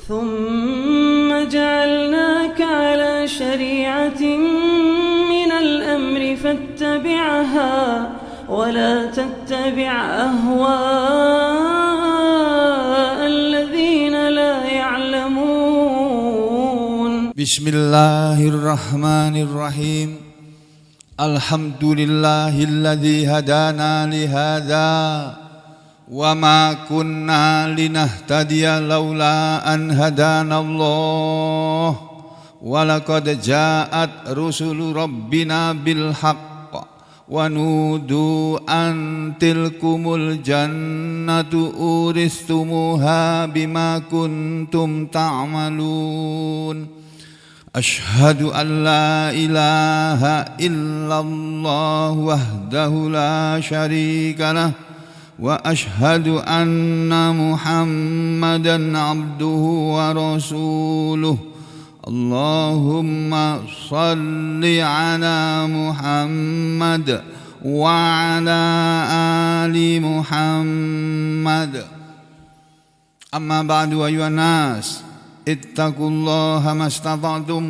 ثم جعلناك على شريعة من الأمر فاتبعها ولا تتبع أهواء الذين لا يعلمون. بسم الله الرحمن الرحيم. الحمد لله الذي هدانا لهذا وما كنا لنهتدي لولا أن هدانا الله ولقد جاءت رسل ربنا بالحق ونودوا أن تلكم الجنة أورثتموها بما كنتم تعملون. أشهد أن لا إله إلا الله وحده لا شريك له وأشهد أن محمدا عبده ورسوله. اللهم صل على محمد وعلى آل محمد. أما بعد أيها الناس اتقوا الله ما استطعتم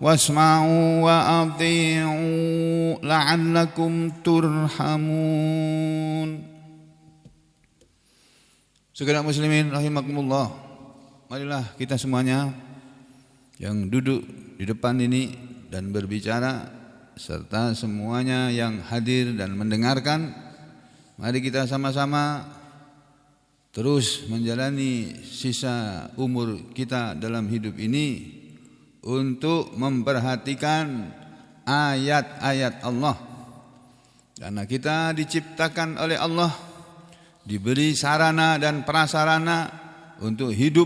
واسمعوا وأطيعوا لعلكم ترحمون. Saudara muslimin rahimakumullah, marilah kita semuanya yang duduk di depan ini dan berbicara serta semuanya yang hadir dan mendengarkan, mari kita sama-sama terus menjalani sisa umur kita dalam hidup ini untuk memperhatikan ayat-ayat Allah. Karena kita diciptakan oleh Allah, diberi sarana dan prasarana untuk hidup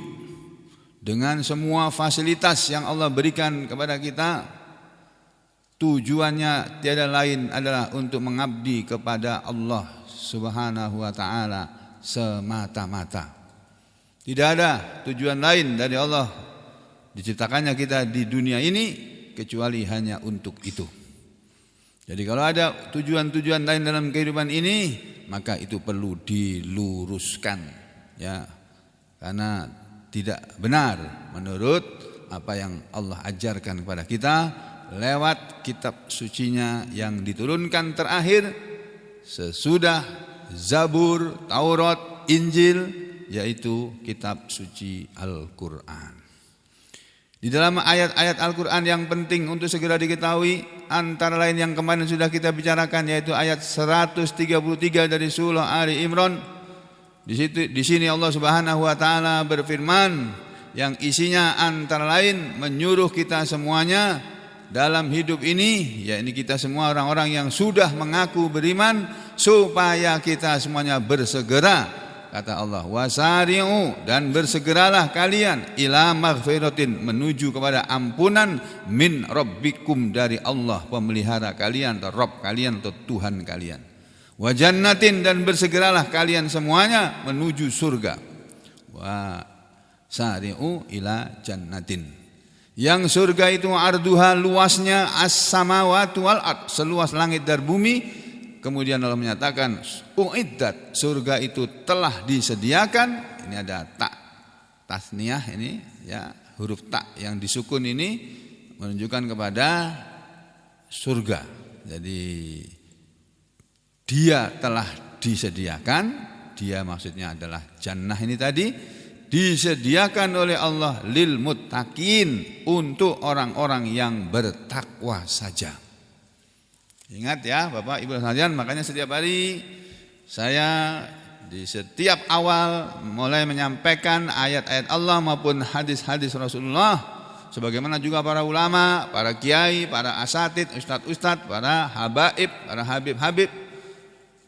dengan semua fasilitas yang Allah berikan kepada kita. Tujuannya tiada lain adalah untuk mengabdi kepada Allah Subhanahu wa ta'ala semata-mata. Tidak ada tujuan lain dari Allah diciptakannya kita di dunia ini kecuali hanya untuk itu. Jadi kalau ada tujuan-tujuan lain dalam kehidupan ini, maka itu perlu diluruskan, ya, karena tidak benar menurut apa yang Allah ajarkan kepada kita lewat kitab sucinya yang diturunkan terakhir sesudah Zabur, Taurat, Injil, yaitu kitab suci Al-Quran. Di dalam ayat-ayat Al-Quran yang penting untuk segera diketahui, antara lain yang kemarin sudah kita bicarakan, yaitu ayat 133 dari surah Ali Imran. Di sini Allah Subhanahu wa taala berfirman yang isinya antara lain menyuruh kita semuanya dalam hidup ini, yakni kita semua orang-orang yang sudah mengaku beriman, supaya kita semuanya bersegera. Kata Allah, wasari'u, dan bersegeralah kalian ila maghfiratin, menuju kepada ampunan, min rabbikum, dari Allah pemelihara kalian atau Rabb kalian atau Tuhan kalian. Wa jannatin, dan bersegeralah kalian semuanya menuju surga. Wa sari'u ila jannatin, yang surga itu arduha, luasnya as-samawati wal ard, seluas langit dan bumi. Kemudian Allah menyatakan uiddat, surga itu telah disediakan. Ini ada tak tasniyah ini, ya, huruf tak yang disukun ini menunjukkan kepada surga. Jadi dia telah disediakan, dia maksudnya adalah jannah ini tadi, disediakan oleh Allah lil muttaqin, untuk orang-orang yang bertakwa saja. Ingat ya Bapak Ibu sekalian, makanya setiap hari saya di setiap awal mulai menyampaikan ayat-ayat Allah maupun hadis-hadis Rasulullah, sebagaimana juga para ulama, para kiai, para asatid, ustadz-ustadz, para habaib, para habib-habib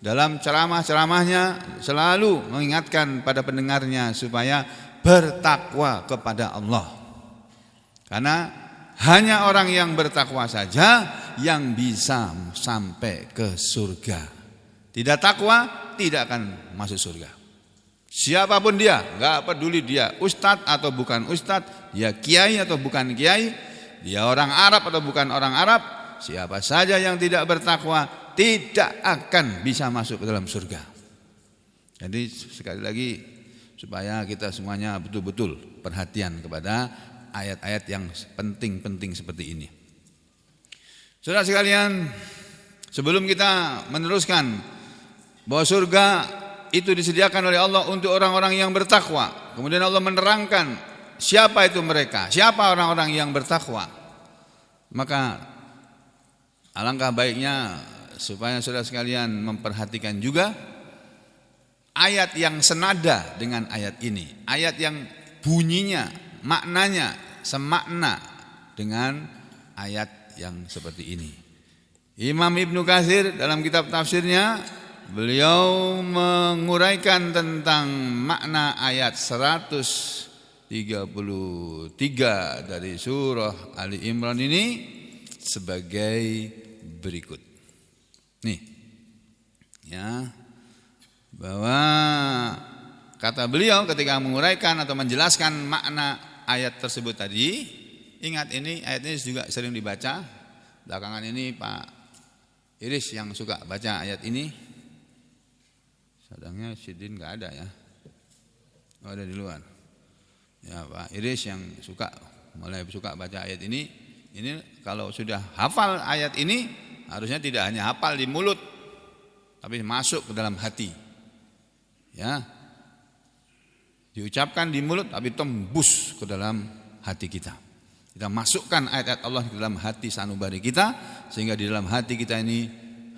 dalam ceramah-ceramahnya selalu mengingatkan pada pendengarnya supaya bertakwa kepada Allah. Karena hanya orang yang bertakwa saja yang bisa sampai ke surga. Tidak takwa tidak akan masuk surga. Siapapun dia, enggak peduli dia ustadz atau bukan ustadz, dia kiai atau bukan kiai, dia orang Arab atau bukan orang Arab, siapa saja yang tidak bertakwa tidak akan bisa masuk ke dalam surga. Jadi sekali lagi supaya kita semuanya betul-betul perhatian kepada ayat-ayat yang penting-penting seperti ini. Saudara sekalian, sebelum kita meneruskan bahwa surga itu disediakan oleh Allah untuk orang-orang yang bertakwa, kemudian Allah menerangkan siapa itu mereka, siapa orang-orang yang bertakwa, maka alangkah baiknya supaya saudara sekalian memperhatikan juga ayat yang senada dengan ayat ini, ayat yang bunyinya, maknanya semakna dengan ayat yang seperti ini. Imam Ibnu Katsir dalam kitab tafsirnya, beliau menguraikan tentang makna ayat 133 dari surah Ali Imran ini sebagai berikut. Nih, ya, bahwa kata beliau ketika menguraikan atau menjelaskan makna ayat tersebut tadi, ingat ini ayat ini juga sering dibaca. Belakangan ini Pak Iris yang suka baca ayat ini. Sadangnya Sidin nggak ada ya, oh, ada di luar. Ya Pak Iris yang mulai suka baca ayat ini kalau sudah hafal ayat ini harusnya tidak hanya hafal di mulut, tapi masuk ke dalam hati. Ya, diucapkan di mulut tapi tembus ke dalam hati kita. Kita masukkan ayat-ayat Allah ke dalam hati sanubari kita, sehingga di dalam hati kita ini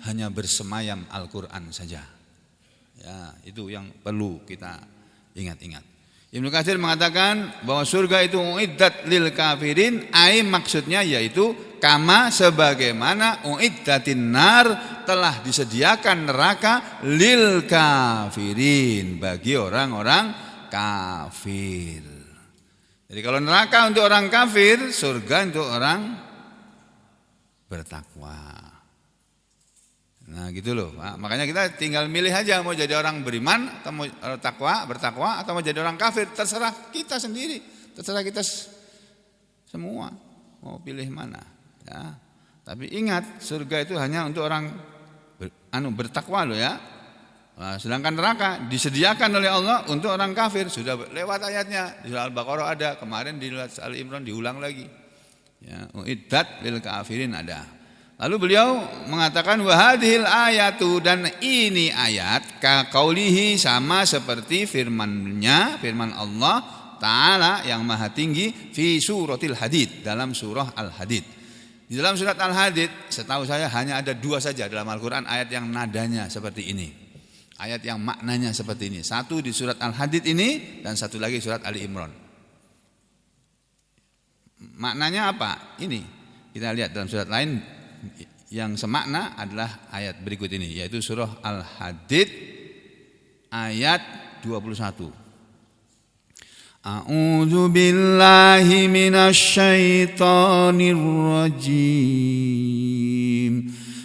hanya bersemayam Al-Quran saja. Ya, itu yang perlu kita ingat-ingat. Ibnu Katsir mengatakan bahwa surga itu uiddat lil kafirin, maksudnya yaitu kama sebagaimana uiddatin nar, telah disediakan neraka lil kafirin, bagi orang-orang kafir. Jadi kalau neraka untuk orang kafir, surga untuk orang bertakwa. Nah gitu loh Pak. Makanya kita tinggal milih aja mau jadi orang beriman atau mau bertakwa atau mau jadi orang kafir, terserah kita sendiri, terserah kita semua mau pilih mana ya. Tapi ingat, surga itu hanya untuk orang bertakwa loh ya. Nah, sedangkan neraka disediakan oleh Allah untuk orang kafir. Sudah lewat ayatnya di surah Al-Baqarah ada, kemarin di surah Al-Imran diulang lagi. Ya, uiddat lil kafirin ada. Lalu beliau mengatakan wahadhil ayatu, dan ini ayat kaqaulihi, sama seperti firman Allah Ta'ala yang maha tinggi fi suratil Hadid, dalam surah Al-Hadid. Di dalam surat Al-Hadid setahu saya hanya ada 2 saja dalam Al-Quran ayat yang nadanya seperti ini, ayat yang maknanya seperti ini. Satu di surat Al-Hadid ini, dan satu lagi surat Ali Imran. Maknanya apa? Ini kita lihat dalam surat lain yang semakna adalah ayat berikut ini, yaitu surah Al-Hadid ayat 21. A'udzu billahi minasyaitonir rajim.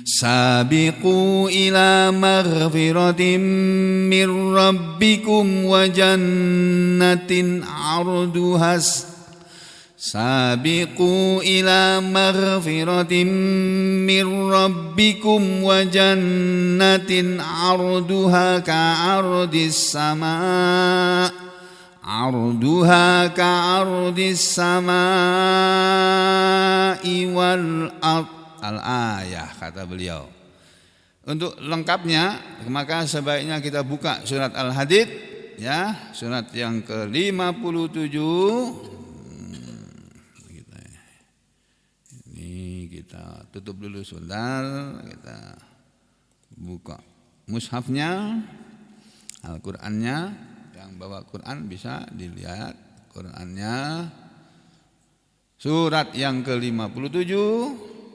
Sabiqu ila maghfiratin mir rabbikum wa jannatin 'arduhas Sabiqu ila maghfiratin mir rabbikum wa jannatin 'arduha ka'ardis samaa'i wal ardh. Al-ayah, kata beliau. Untuk lengkapnya maka sebaiknya kita buka surat Al-Hadid ya, surat yang ke-57. Kita tutup dulu sebentar, kita buka mushafnya, Al-Qur'annya. Yang bawa Quran bisa dilihat Qurannya, surat yang ke-57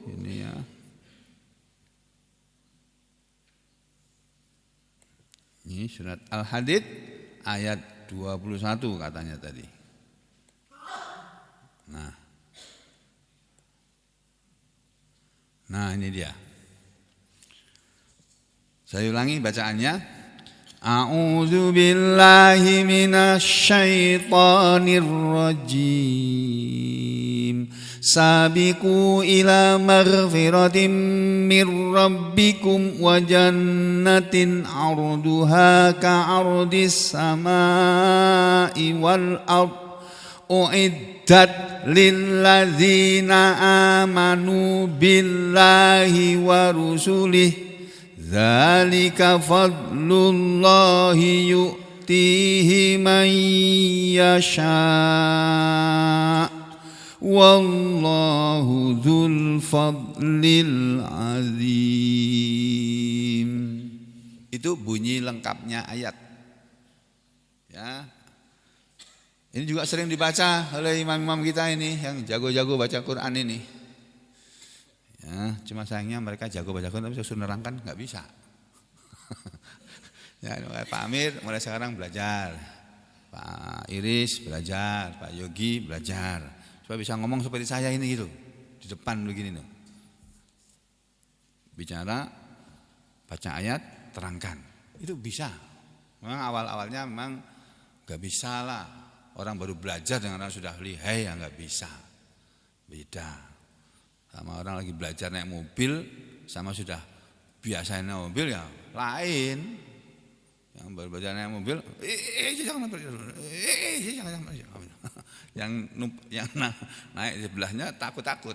ini ya. Ini surat Al-Hadid ayat 21 katanya tadi. Nah ini dia. Saya ulangi bacaannya. A'udzu billahi minasy syaithanir rajim. Sabiqu ila maghfiratin mir rabbikum wa jannatin 'arduha ka'ardis samai wal ard uiddat lil ladzina amanu billahi wa rusulihi dzalika fadlullahi yu'tihi man yasha' wallahu dzul fadlil azim. Itu bunyi lengkapnya ayat. Ya. Ini juga sering dibaca oleh imam-imam kita ini yang jago-jago baca Quran ini. Ya, cuma sayangnya mereka jago baca Quran tapi suruh nerangkan nggak bisa. Ya, Pak Amir mulai sekarang belajar, Pak Iris belajar, Pak Yogi belajar. Supaya bisa ngomong seperti saya ini gitu, di depan begini tuh. Bicara, baca ayat, terangkan. Itu bisa. Memang awal-awalnya memang gak bisa lah. Orang baru belajar dengan orang sudah lihai ya gak bisa. Beda. Sama orang lagi belajar naik mobil, sama sudah biasa naik mobil ya lain. Yang baru belajar naik mobil, jangan yang naik di sebelahnya takut-takut.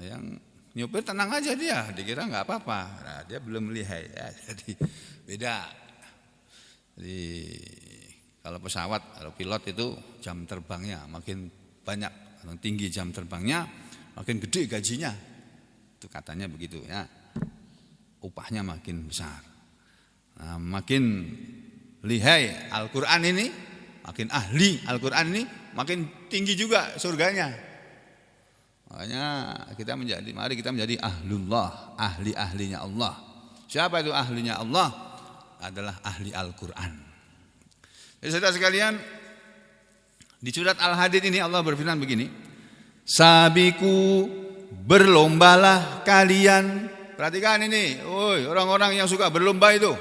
Yang nyopir tenang aja dia, dikira nggak apa-apa. Nah, dia belum lihai ya, jadi beda. Jadi kalau pesawat, kalau pilot itu jam terbangnya makin banyak, makin tinggi jam terbangnya, makin gede gajinya. Itu katanya begitu ya. Upahnya makin besar. Nah, makin lihai Al-Quran ini, makin ahli Al-Quran ini, makin tinggi juga surganya. Makanya mari kita menjadi ahlullah, ahli-ahlinya Allah. Siapa itu ahlinya Allah? Adalah ahli Al-Quran. Jadi saudara sekalian, di surat Al-Hadid ini Allah berfirman begini, Sabiku, berlombalah kalian. Perhatikan ini, orang-orang yang suka berlomba itu.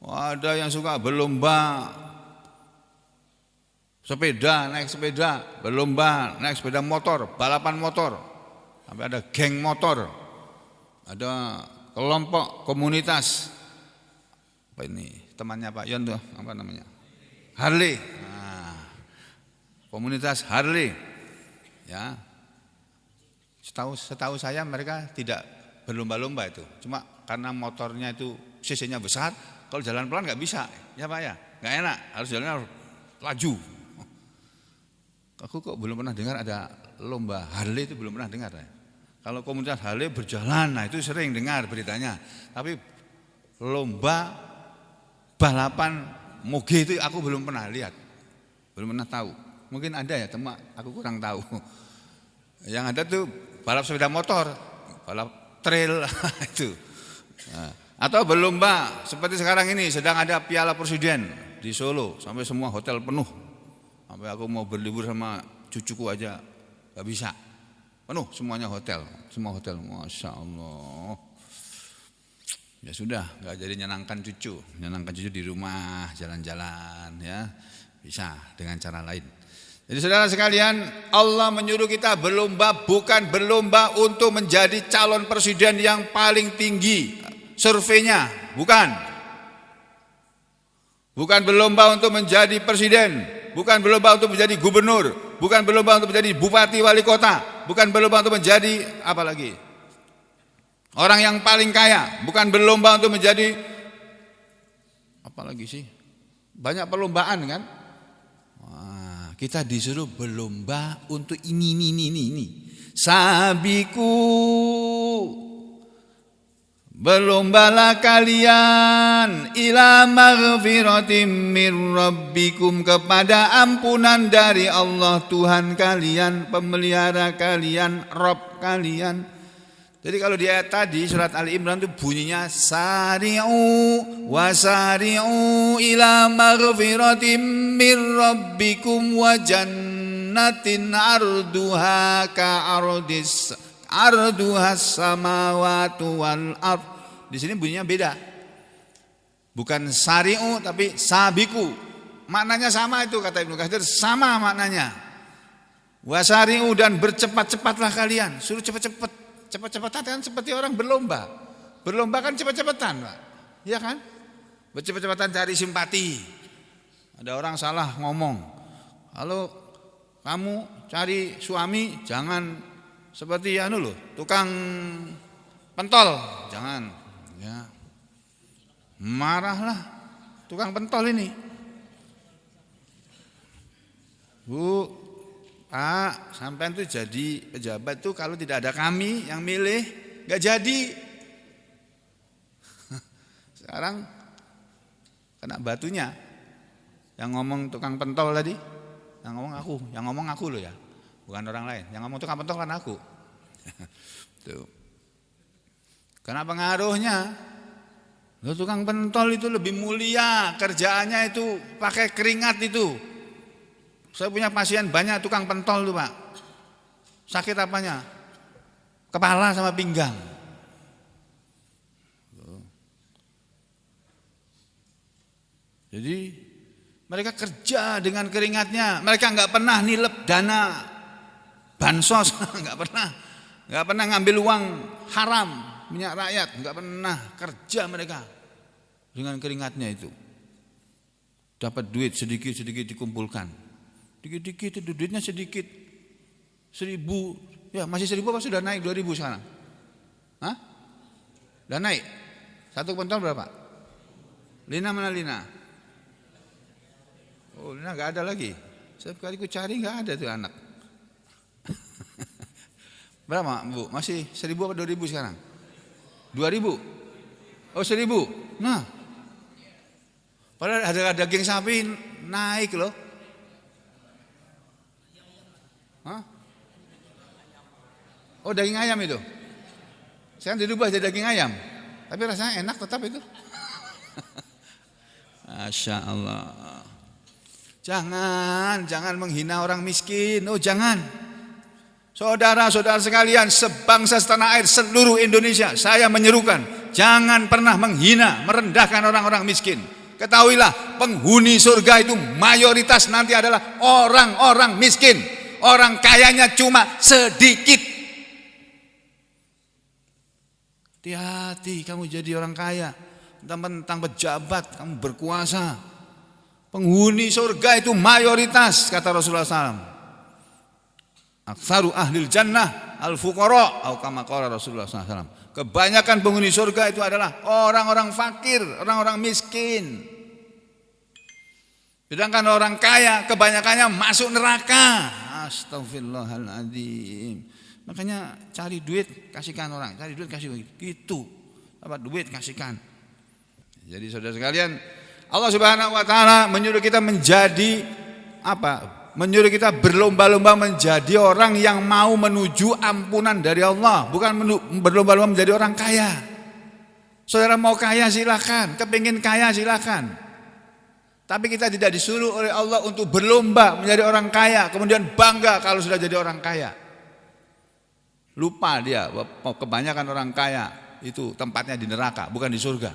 Ada yang suka berlomba sepeda, naik sepeda, berlomba naik sepeda motor, balapan motor. Sampai ada geng motor. Ada kelompok komunitas. Apa ini? Temannya Pak Yon tuh, apa namanya? Harley. Nah, komunitas Harley. Ya. Setahu saya mereka tidak berlomba-lomba itu. Cuma karena motornya itu cc-nya besar, kalau jalan pelan nggak bisa. Ya Pak ya, nggak enak. Harus jalannya laju. Aku kok belum pernah dengar ada lomba Harley, itu belum pernah dengar ya. Kalau komunitas Harley berjalan, nah itu sering dengar beritanya. Tapi lomba balapan moge itu aku belum pernah lihat, belum pernah tahu. Mungkin ada ya, teman aku kurang tahu. Yang ada tuh balap sepeda motor, balap trail itu. Nah, atau berlomba seperti sekarang ini sedang ada Piala Presiden di Solo, sampai semua hotel penuh. Sampai aku mau berlibur sama cucuku aja gak bisa, penuh semuanya hotel, semua hotel. Masya Allah. Ya sudah, gak jadi nyenangkan cucu di rumah, jalan-jalan ya, bisa dengan cara lain. Jadi saudara sekalian, Allah menyuruh kita berlomba, bukan berlomba untuk menjadi calon presiden yang paling tinggi surveinya, bukan berlomba untuk menjadi presiden, bukan berlomba untuk menjadi gubernur, bukan berlomba untuk menjadi bupati wali kota, bukan berlomba untuk menjadi apa lagi, orang yang paling kaya, bukan berlomba untuk menjadi apa lagi sih, banyak perlombaan kan. Wah, kita disuruh berlomba untuk ini. Sabiku, berlombalah kalian ila maghfiratim mir rabbikum, kepada ampunan dari Allah Tuhan kalian, pemelihara kalian, Rabb kalian. Jadi kalau di ayat tadi surat Ali Imran itu bunyinya sari'u wasari'u ila maghfiratim mir rabbikum wa jannatin arduha arduhas samawati wal ard. Di sini bunyinya beda. Bukan sari'u tapi sabiku. Maknanya sama itu, kata Ibnu Katsir, sama maknanya. Wasari'u dan bercepat-cepatlah kalian. Suruh cepat-cepat. Cepat-cepatan kan seperti orang berlomba. Berlomba kan cepat-cepatan, Pak. Iya kan? Bercepat-cepatan cari simpati. Ada orang salah ngomong. Kalau kamu cari suami jangan seperti tukang pentol, jangan. Ya. Marahlah tukang pentol ini. Bu, Pak, sampean tuh jadi pejabat tuh kalau tidak ada kami yang milih nggak jadi. Sekarang kena batunya. Yang ngomong tukang pentol tadi, yang ngomong aku loh ya, bukan orang lain. Yang ngomong tukang pentol kan aku. Tuh. Karena pengaruhnya, tukang pentol itu lebih mulia, kerjaannya itu pakai keringat itu. Saya punya pasien banyak tukang pentol tuh Pak. Sakit apanya? Kepala sama pinggang. Jadi mereka kerja dengan keringatnya. Mereka nggak pernah nilep dana bansos, nggak pernah ngambil uang haram minyak rakyat, nggak pernah. Kerja mereka dengan keringatnya itu. Dapat duit sedikit dikumpulkan. Dikit-dikit itu duitnya sedikit. 1.000, ya masih 1.000 apa sudah naik 2.000 sekarang? Hah? Udah naik. Satu pentol berapa? Lina mana Lina? Oh, Lina nggak ada lagi. Setiap kali ku cari nggak ada tuh anak. Berapa Bu? Masih 1.000 apa 2.000 sekarang? 2.000? Oh 1.000? Nah, padahal ada daging sapi naik loh. Hah? Oh daging ayam itu. Sekarang dirubah jadi daging ayam. Tapi rasanya enak tetap itu. Masya Allah. Jangan menghina orang miskin. Oh jangan. Saudara-saudara sekalian, sebangsa setanah air, seluruh Indonesia, saya menyerukan, jangan pernah menghina, merendahkan orang-orang miskin. Ketahuilah, penghuni surga itu mayoritas nanti adalah orang-orang miskin. Orang kayanya cuma sedikit. Hati-hati kamu jadi orang kaya, tentang pejabat, kamu berkuasa. Penghuni surga itu mayoritas, kata Rasulullah SAW. Aktsaru ahlil jannah al-fuqara, atau kama qala Rasulullah SAW. Kebanyakan penghuni surga itu adalah orang-orang fakir, orang-orang miskin. Sedangkan orang kaya kebanyakannya masuk neraka. Astagfirullahaladzim. Makanya cari duit kasihkan orang, cari duit kasih gitu. Dapat duit kasihkan. Jadi saudara sekalian, Allah Subhanahu wa taala menyuruh kita menjadi apa? Menyuruh kita berlomba-lomba menjadi orang yang mau menuju ampunan dari Allah, bukan berlomba-lomba menjadi orang kaya. Saudara mau kaya silakan, kepingin kaya silakan. Tapi kita tidak disuruh oleh Allah untuk berlomba menjadi orang kaya, kemudian bangga kalau sudah jadi orang kaya. Lupa dia, kebanyakan orang kaya itu tempatnya di neraka, bukan di surga.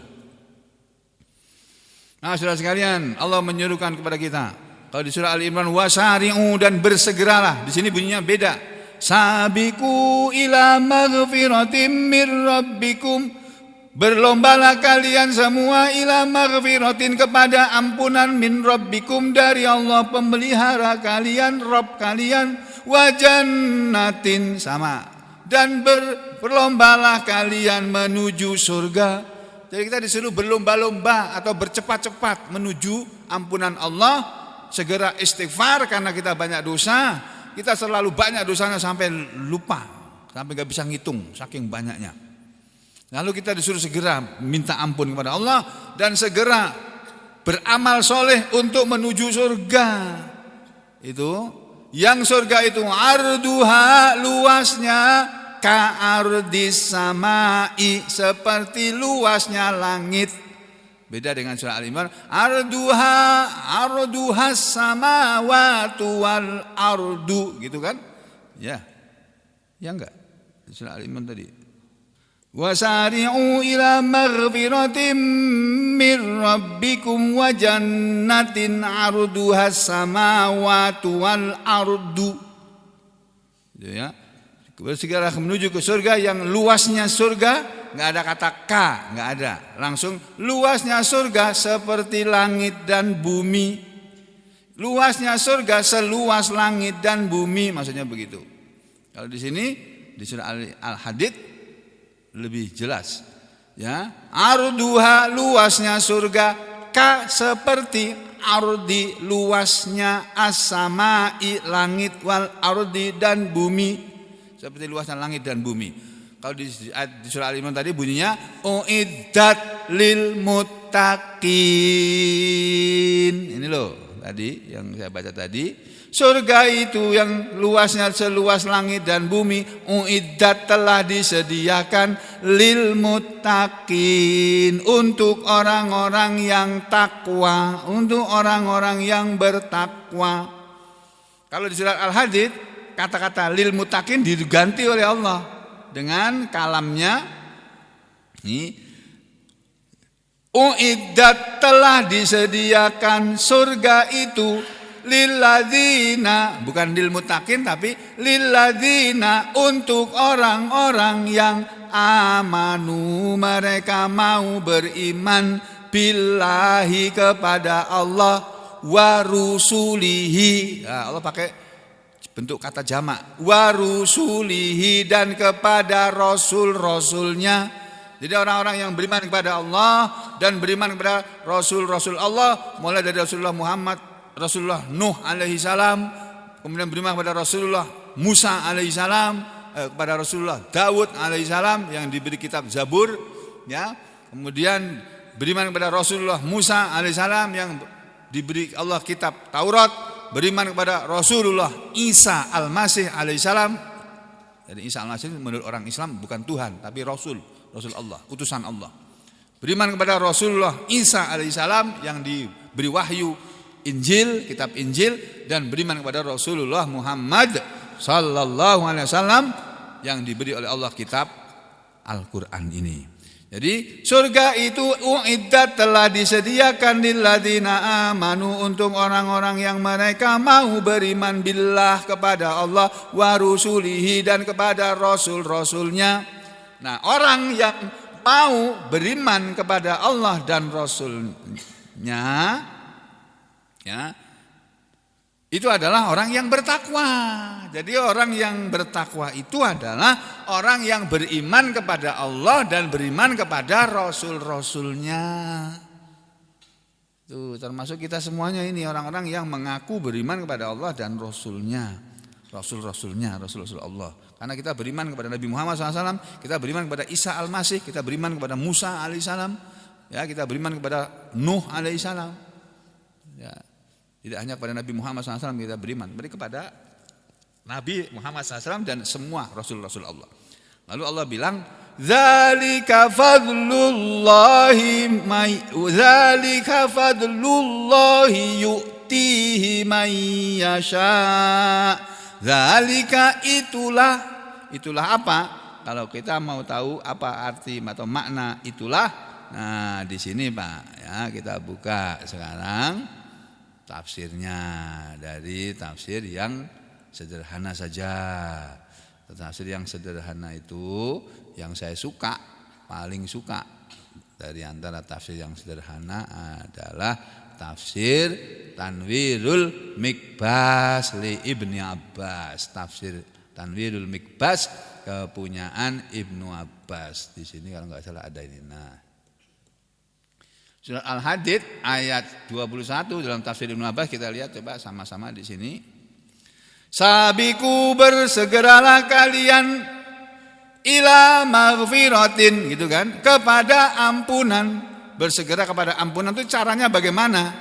Nah, saudara sekalian, Allah menyuruhkan kepada kita. Kalau di surah Al-Imran, wasari'u dan bersegeralah. Di sini bunyinya beda. Sabiqu ila maghfiratim mir rabbikum. Berlombalah kalian semua ila maghfiratin kepada ampunan min rabbikum dari Allah pemelihara kalian, Rabb kalian, wa jannatin sama. Dan berlombalah kalian menuju surga. Jadi kita disuruh berlomba-lomba atau bercepat-cepat menuju ampunan Allah. Segera istighfar karena kita banyak dosa. Kita selalu banyak dosanya sampai lupa, sampai gak bisa ngitung saking banyaknya. Lalu kita disuruh segera minta ampun kepada Allah dan segera beramal soleh untuk menuju surga. Itu yang surga itu arduha luasnya ka'ardis samai seperti luasnya langit. Beda dengan surah Al-Imran, arduha samawati wal ardu, gitu kan? Ya. Ya enggak? Surah Al-Imran tadi. Wasari'u ila maghfiratin mir rabbikum wa jannatin arduha samawati wal ardu. Gitu ya. Bersegera menuju ke surga yang luasnya surga nggak ada kata K, nggak ada. Langsung luasnya surga seperti langit dan bumi. Luasnya surga seluas langit dan bumi, maksudnya begitu. Kalau di sini di surah Al-Hadid lebih jelas. Ya, arduha luasnya surga ka seperti ardi luasnya as-samai langit wal ardi dan bumi. Seperti luasnya langit dan bumi. Kalau di surah Al-Imran tadi bunyinya uiddat lil muttaqin. Ini loh tadi yang saya baca tadi. Surga itu yang luasnya seluas langit dan bumi, uiddat telah disediakan lil muttaqin, untuk orang-orang yang takwa, untuk orang-orang yang bertakwa. Kalau di surat Al-Hadid kata-kata lil muttaqin diganti oleh Allah dengan kalamnya ini, uiddat telah disediakan surga itu lilladzina, bukan lil muttaqin tapi lilladzina, untuk orang-orang yang amanu, mereka mau beriman, billahi kepada Allah, wa rusulihi. Nah, Allah pakai bentuk kata jamak, wa rusulihi, dan kepada rasul-rasulnya. Jadi orang-orang yang beriman kepada Allah dan beriman kepada rasul-rasul Allah, mulai dari Rasulullah Muhammad, Rasulullah Nuh alaihi salam, kemudian beriman kepada Rasulullah Musa alaihi salam, kepada Rasulullah Daud alaihi salam yang diberi kitab Zabur, ya. Kemudian beriman kepada Rasulullah Musa alaihi salam yang diberi Allah kitab Taurat, beriman kepada Rasulullah Isa al-Masih alaihi salam. Jadi Isa al-Masih menurut orang Islam bukan Tuhan tapi Rasul Allah, utusan Allah. Beriman kepada Rasulullah Isa alaihi salam yang diberi wahyu Injil, kitab Injil, dan beriman kepada Rasulullah Muhammad sallallahu alaihi wasallam yang diberi oleh Allah kitab Al-Qur'an ini. Jadi surga itu uiddat telah disediakan lilladzina amanu, untuk orang-orang yang mereka mau beriman billah kepada Allah, wa rusulihi, dan kepada rasul-rasulnya. Nah, orang yang mau beriman kepada Allah dan rasulnya, ya, itu adalah orang yang bertakwa. Jadi orang yang bertakwa itu adalah orang yang beriman kepada Allah dan beriman kepada rasul-rasulnya. Tuh, termasuk kita semuanya ini orang-orang yang mengaku beriman kepada Allah dan rasulnya, rasul-rasulnya, rasul-rasul Allah. Karena kita beriman kepada Nabi Muhammad SAW, kita beriman kepada Isa al-Masih, kita beriman kepada Musa alaihissalam, ya, kita beriman kepada Nuh alaihissalam. Ya. Tidak hanya kepada Nabi Muhammad SAW kita beriman, beri kepada Nabi Muhammad SAW dan semua Rasul-Rasul Allah. Lalu Allah bilang, Zalika fadlullahi yu'tihi man yasha. Zalika itulah apa? Kalau kita mau tahu apa arti atau makna itulah, nah di sini Pak, ya, kita buka sekarang tafsirnya dari tafsir yang sederhana saja. Tafsir yang sederhana itu yang saya suka, paling suka dari antara tafsir yang sederhana adalah tafsir Tanwirul Mikbas li Ibni Abbas. Tafsir Tanwirul Mikbas kepunyaan Ibnu Abbas. Di sini kalau nggak salah ada ini. Nah, Surat Al-Hadid ayat 21 dalam tafsir Ibnu Abbas, kita lihat coba sama-sama di sini. Sabiku, bersegeralah kalian ila maghfiratin, gitu kan, kepada ampunan. Bersegera kepada ampunan itu caranya bagaimana?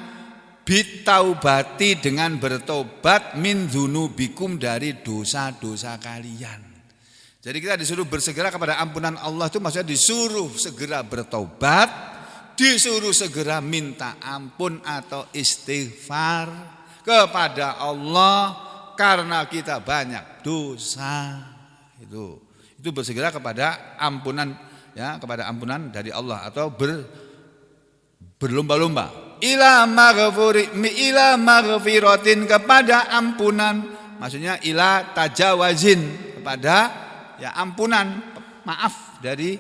Bitaubati, dengan bertobat, min dzunubikum, dari dosa-dosa kalian. Jadi kita disuruh bersegera kepada ampunan Allah itu maksudnya disuruh segera bertobat, disuruh segera minta ampun atau istighfar kepada Allah karena kita banyak dosa. Itu bersegera kepada ampunan, ya, kepada ampunan dari Allah, atau berlomba-lomba ila maghfiratin, kepada ampunan, maksudnya ila tajawazin, kepada ya ampunan, maaf dari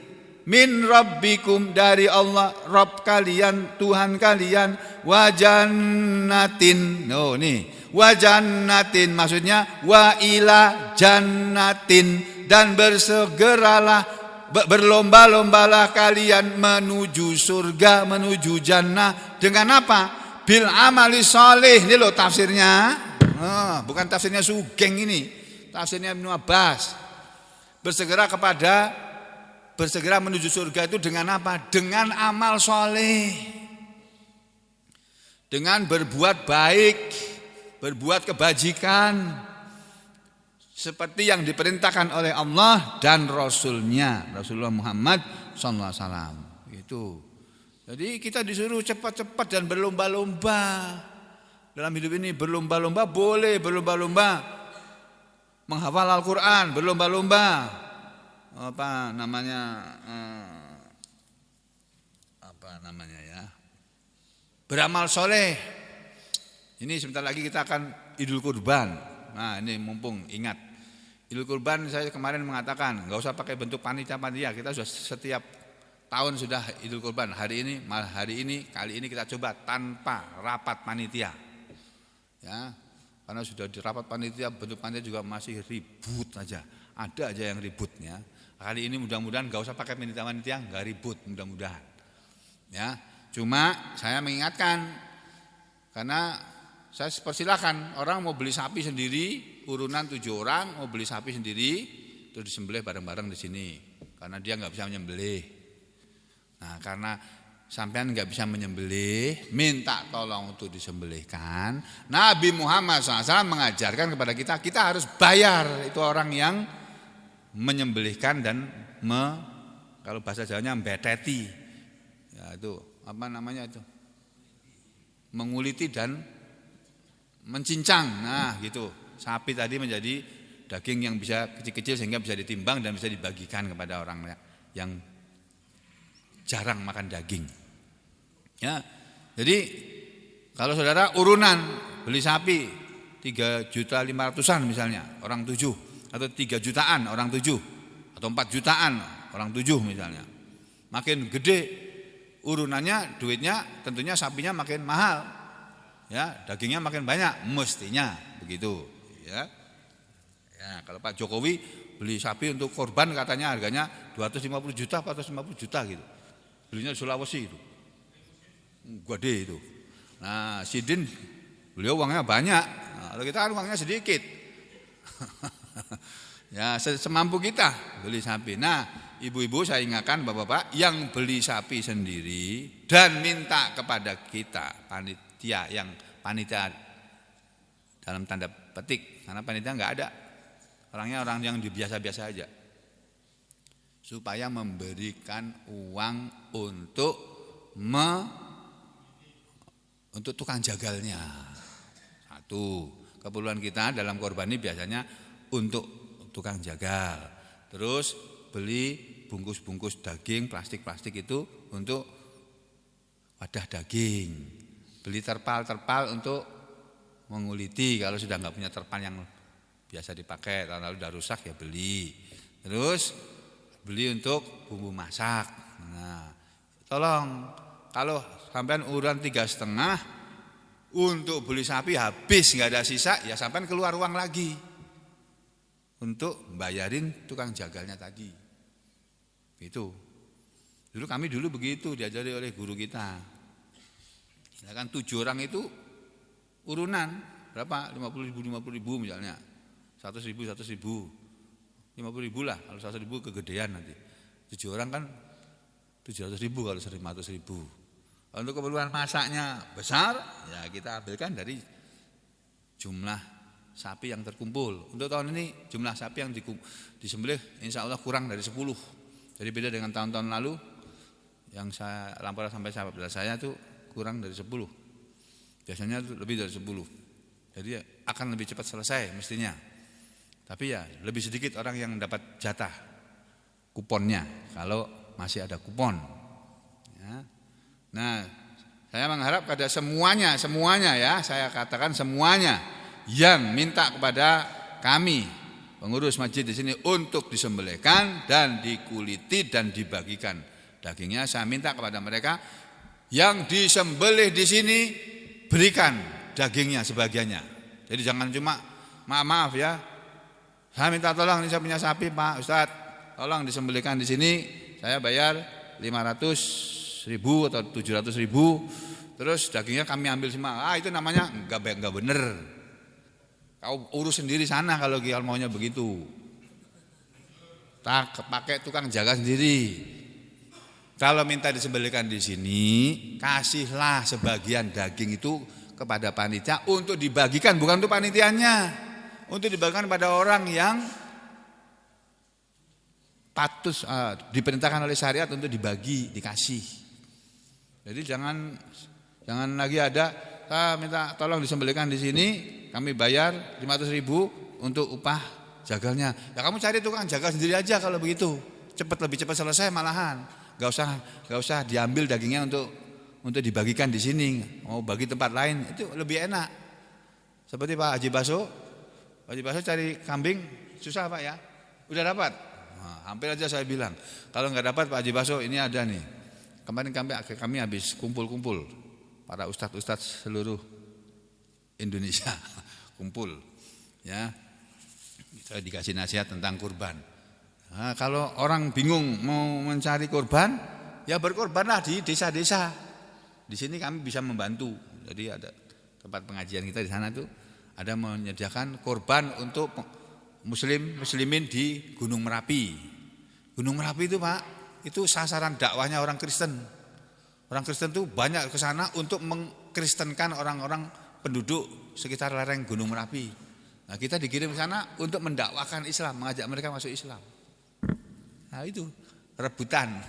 min rabbikum, dari Allah Rabb kalian, Tuhan kalian, wa jannatin. Oh nih, wa jannatin maksudnya wa ila jannatin, dan bersegeralah, berlomba-lombalah kalian menuju surga, menuju jannah. Dengan apa? Bil amali sholih. Ini loh tafsirnya. Bukan tafsirnya Sugeng ini, tafsirnya Ibnu Abbas. Bersegera menuju surga itu dengan apa? Dengan amal sholih, dengan berbuat baik, berbuat kebajikan, seperti yang diperintahkan oleh Allah dan Rasulnya, Rasulullah Muhammad SAW. Gitu. Jadi kita disuruh cepat-cepat dan berlomba-lomba dalam hidup ini. Berlomba-lomba boleh, berlomba-lomba menghafal Al-Quran, berlomba-lomba beramal soleh. Ini sebentar lagi kita akan Idul Kurban. Nah ini mumpung ingat Idul Kurban, saya kemarin mengatakan nggak usah pakai bentuk panitia. Kita sudah setiap tahun sudah Idul Kurban. Kali ini kita coba tanpa rapat panitia. Ya, karena sudah di rapat panitia, bentuk panitia juga masih ribut aja. Ada aja yang ributnya. Kali ini mudah-mudahan nggak usah pakai panitia, nggak ribut mudah-mudahan. Ya, cuma saya mengingatkan, karena saya persilakan orang mau beli sapi sendiri, urunan 7 orang mau beli sapi sendiri, terus disembelih bareng-bareng di sini, karena dia nggak bisa menyembelih. Nah, karena sampean nggak bisa menyembelih, minta tolong untuk disembelihkan. Nabi Muhammad SAW mengajarkan kepada kita harus bayar itu orang yang menyembelihkan dan kalau bahasa Jawanya mbeteti. Ya itu apa namanya itu? Menguliti dan mencincang. Nah, gitu. Sapi tadi menjadi daging yang bisa kecil-kecil sehingga bisa ditimbang dan bisa dibagikan kepada orang yang jarang makan daging. Ya. Jadi kalau saudara urunan beli sapi 3.500.000 misalnya, orang 7, atau 3 jutaan orang 7, atau 4 jutaan orang 7 misalnya. Makin gede urunannya, duitnya, tentunya sapinya makin mahal. Ya, dagingnya makin banyak, mestinya begitu, ya. Ya, kalau Pak Jokowi beli sapi untuk korban katanya harganya 250 juta, 450 juta gitu. Belinya di Sulawesi itu. Gede itu. Nah, Sidin beliau uangnya banyak. Nah, kalau kita kan uangnya sedikit. Ya, semampu kita beli sapi. Nah, ibu-ibu saya ingatkan Bapak-bapak yang beli sapi sendiri dan minta kepada kita panitia dalam tanda petik, karena panitia enggak ada. Orangnya orang yang biasa-biasa aja. Supaya memberikan uang untuk tukang jagalnya. Satu, keperluan kita dalam korban ini biasanya untuk tukang jagal. Terus beli bungkus-bungkus daging plastik-plastik itu untuk wadah daging. Beli terpal untuk menguliti, kalau sudah enggak punya terpal yang biasa dipakai, tahun lalu udah rusak ya beli. Terus beli untuk bumbu masak. Nah, tolong kalau sampean urunan 3,5 untuk beli sapi habis nggak ada sisa, ya sampean keluar uang lagi untuk bayarin tukang jagalnya tadi. Itu. Kami dulu begitu diajari oleh guru kita. Ya kan 7 orang itu urunan berapa? 50.000 misalnya. 100.000. 50.000 lah, kalau 100.000 kegedean nanti. 7 orang kan 700.000 kalau 500.000. Kalau untuk keperluan masaknya besar, ya kita ambilkan dari jumlah sapi yang terkumpul. Untuk tahun ini jumlah sapi yang disembelih insya Allah kurang dari 10. Jadi beda dengan tahun-tahun lalu yang saya laporan sampai sahabat saya itu kurang dari 10. Biasanya itu lebih dari 10. Jadi akan lebih cepat selesai mestinya. Tapi ya lebih sedikit orang yang dapat jatah kuponnya kalau masih ada kupon. Ya. Nah, saya mengharap pada semuanya ya, saya katakan semuanya yang minta kepada kami pengurus masjid di sini untuk disembelihkan dan dikuliti dan dibagikan dagingnya. Saya minta kepada mereka yang disembelih di sini berikan dagingnya sebagiannya. Jadi jangan cuma maaf ya. Saya minta tolong, ini saya punya sapi Pak Ustadz, tolong disembelihkan di sini. Saya bayar 500.000 atau 700.000. Terus dagingnya kami ambil semua. Itu namanya enggak bener. Kau urus sendiri sana kalau maunya begitu. Tak pakai tukang jaga sendiri. Kalau minta disembelihkan di sini, kasihlah sebagian daging itu kepada panitia untuk dibagikan, bukan untuk panitianya, untuk dibagikan pada orang yang patut diperintahkan oleh syariat untuk dibagi, dikasih. Jadi jangan lagi ada minta tolong disembelihkan di sini, kami bayar 500.000 untuk upah jagalnya. Ya kamu cari tukang jagal sendiri aja kalau begitu, lebih cepat selesai malahan. Gak usah diambil dagingnya untuk dibagikan di sini, mau bagi tempat lain itu lebih enak. Seperti Pak Haji Baso cari kambing susah Pak ya, udah dapat. Nah, hampir aja saya bilang kalau nggak dapat Pak Haji Baso ini ada nih. Kemarin kami habis kumpul para ustadz seluruh Indonesia kumpul ya, saya dikasih nasihat tentang kurban. Nah, kalau orang bingung mau mencari korban, ya berkorbanlah di desa-desa. Di sini kami bisa membantu. Jadi ada tempat pengajian kita di sana tuh ada menyediakan korban untuk muslimin di Gunung Merapi. Gunung Merapi itu Pak, itu sasaran dakwahnya orang Kristen. Orang Kristen tuh banyak ke sana untuk mengkristenkan orang-orang penduduk sekitar lereng Gunung Merapi. Nah, kita dikirim ke sana untuk mendakwakan Islam, mengajak mereka masuk Islam. Nah itu rebutan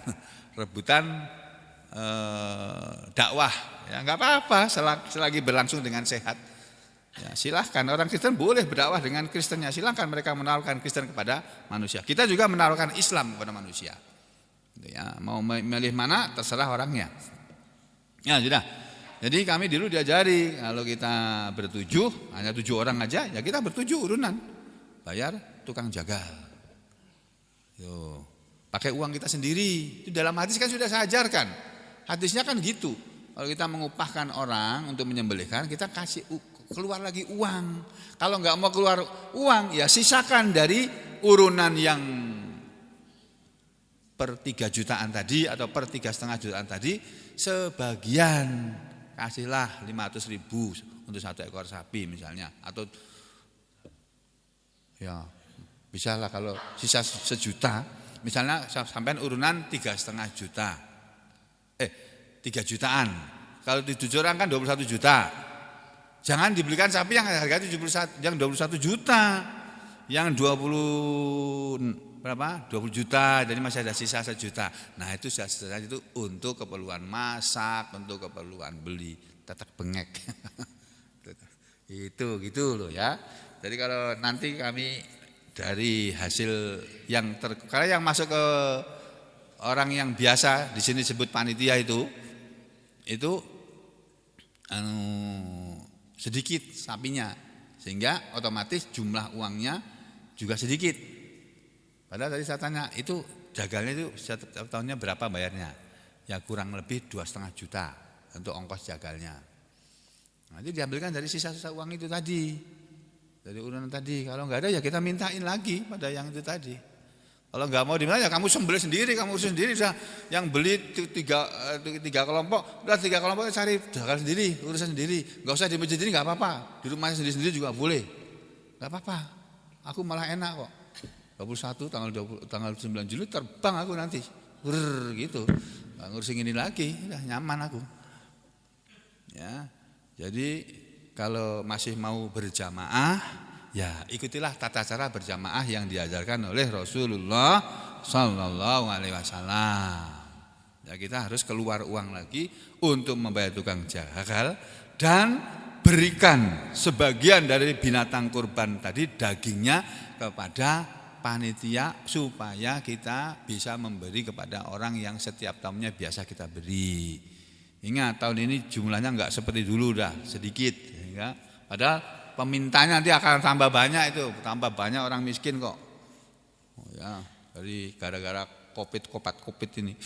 dakwah ya nggak apa-apa selagi berlangsung dengan sehat ya, silahkan orang Kristen boleh berdakwah dengan Kristennya, silahkan mereka menawarkan Kristen kepada manusia, kita juga menawarkan Islam kepada manusia ya, mau memilih mana terserah orangnya ya sudah. Jadi kami dulu diajari kalau kita bertujuh, hanya 7 orang aja ya kita bertujuh urunan bayar tukang jagal. Yo, pakai uang kita sendiri. Itu dalam hadis kan sudah saya ajarkan. Hadisnya kan gitu. Kalau kita mengupahkan orang untuk menyembelihkan, kita kasih keluar lagi uang. Kalau nggak mau keluar uang, ya sisakan dari urunan yang per 3 jutaan tadi atau per 3,5 jutaan tadi, sebagian kasihlah 500.000 untuk 1 ekor sapi misalnya, atau ya bisa lah kalau sisa 1 juta, misalnya sampai urunan 3,5 juta, 3 jutaan. Kalau 7 orang kan 21 juta. Jangan dibelikan sapi yang harganya 21 juta, yang 20 juta, jadi masih ada sisa 1 juta. Nah itu sisa itu untuk keperluan masak, untuk keperluan beli tetek bengek. Itu gitu loh ya. Jadi kalau nanti kami dari hasil karena yang masuk ke orang yang biasa di sini disebut panitia itu sedikit sapinya, sehingga otomatis jumlah uangnya juga sedikit. Padahal tadi saya tanya itu jagalnya itu setiap tahunnya berapa bayarnya? Ya kurang lebih 2,5 juta untuk ongkos jagalnya. Nanti diambilkan dari sisa-sisa uang itu tadi. Dari urunan tadi, kalau nggak ada ya kita mintain lagi pada yang itu tadi. Kalau nggak mau dimana ya kamu sembelih sendiri, kamu urus sendiri. Yang beli 3 kelompok, udah 3 kelompok cari jagal sendiri, urusan sendiri. Nggak usah di masjid ini nggak apa-apa, di rumahnya sendiri juga boleh, nggak apa-apa. Aku malah enak kok. 21 tanggal 9 Juli terbang aku nanti, gitu. Nggak ngurusin ini lagi, udah nyaman aku. Ya, jadi kalau masih mau berjamaah, ya ikutilah tata cara berjamaah yang diajarkan oleh Rasulullah Sallallahu Alaihi Wasallam. Ya kita harus keluar uang lagi untuk membayar tukang jagal dan berikan sebagian dari binatang kurban tadi dagingnya kepada panitia supaya kita bisa memberi kepada orang yang setiap tahunnya biasa kita beri. Ingat tahun ini jumlahnya enggak seperti dulu dah sedikit. Ya. Padahal pemintanya nanti akan tambah banyak itu, tambah banyak orang miskin kok. Oh ya, dari gara-gara COVID ini.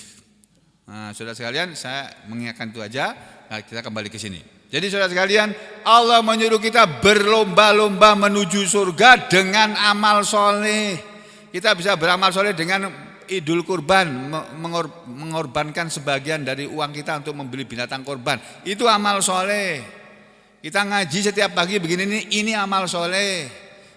Nah, saudara sekalian, saya mengingatkan itu aja. Nah, kita kembali ke sini. Jadi saudara sekalian, Allah menyuruh kita berlomba-lomba menuju surga dengan amal soleh. Kita bisa beramal soleh dengan idul kurban, mengorbankan sebagian dari uang kita untuk membeli binatang kurban. Itu amal soleh. Kita ngaji setiap pagi begini, ini amal soleh.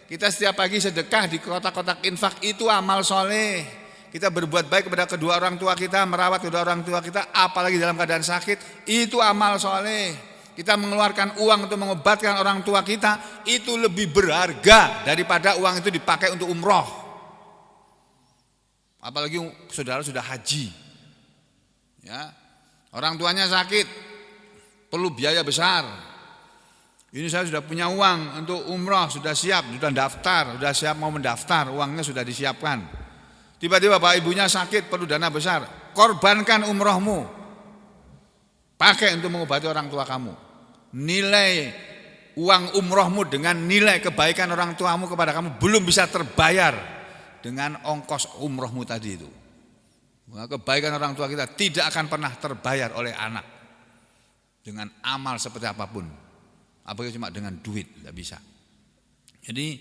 Kita setiap pagi sedekah di kotak-kotak infak, itu amal soleh. Kita berbuat baik kepada kedua orang tua kita, merawat kedua orang tua kita, apalagi dalam keadaan sakit, itu amal soleh. Kita mengeluarkan uang untuk mengobatkan orang tua kita, itu lebih berharga daripada uang itu dipakai untuk umroh. Apalagi saudara sudah haji, ya, orang tuanya sakit, perlu biaya besar. Ini saya sudah punya uang untuk umroh, sudah siap, sudah daftar, sudah siap mau mendaftar, uangnya sudah disiapkan. Tiba-tiba bapak ibunya sakit, perlu dana besar, korbankan umrohmu, pakai untuk mengobati orang tua kamu. Nilai uang umrohmu dengan nilai kebaikan orang tuamu kepada kamu belum bisa terbayar dengan ongkos umrohmu tadi itu. Kebaikan orang tua kita tidak akan pernah terbayar oleh anak dengan amal seperti apapun, apalagi cuma dengan duit, tidak bisa. Jadi